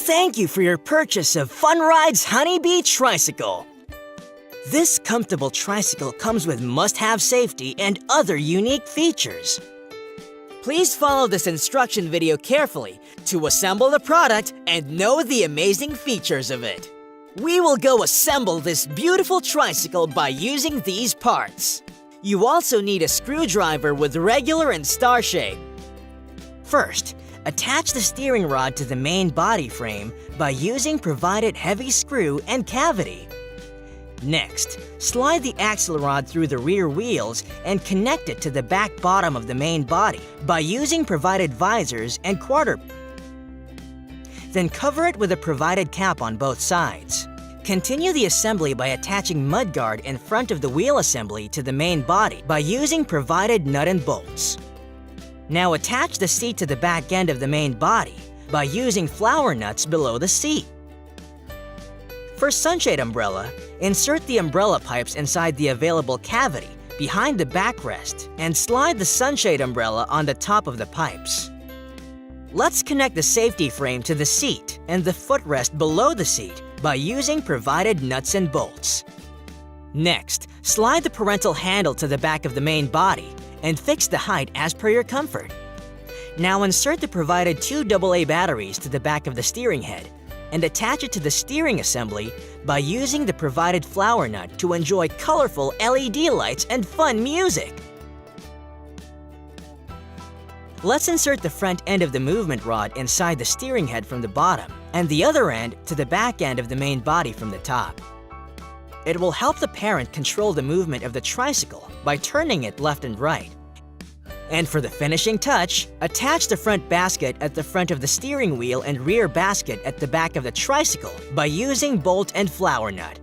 Thank you for your purchase of Funride's Honeybee Tricycle. This comfortable tricycle comes with must-have safety and other unique features. Please follow this instruction video carefully to assemble the product and know the amazing features of it. We will go assemble this beautiful tricycle by using these parts. You also need a screwdriver with regular and star shape. First, attach the steering rod to the main body frame by using provided heavy screw and cavity. Next, slide the axle rod through the rear wheels and connect it to the back bottom of the main body by using provided visors and quarter. Then cover it with a provided cap on both sides. Continue the assembly by attaching mudguard in front of the wheel assembly to the main body by using provided nut and bolts. Now attach the seat to the back end of the main body by using flower nuts below the seat. For sunshade umbrella, insert the umbrella pipes inside the available cavity behind the backrest and slide the sunshade umbrella on the top of the pipes. Let's connect the safety frame to the seat and the footrest below the seat by using provided nuts and bolts. Next, slide the parental handle to the back of the main body and fix the height as per your comfort. Now insert the provided 2 AA batteries to the back of the steering head and attach it to the steering assembly by using the provided flower nut to enjoy colorful LED lights and fun music. Let's insert the front end of the movement rod inside the steering head from the bottom and the other end to the back end of the main body from the top. It will help the parent control the movement of the tricycle by turning it left and right. And for the finishing touch, attach the front basket at the front of the steering wheel and rear basket at the back of the tricycle by using bolt and flower nut.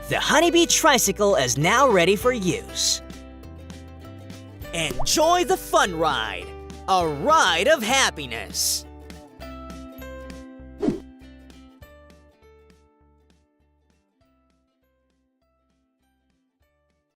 The Honeybee Tricycle is now ready for use. Enjoy the Funride, a ride of happiness!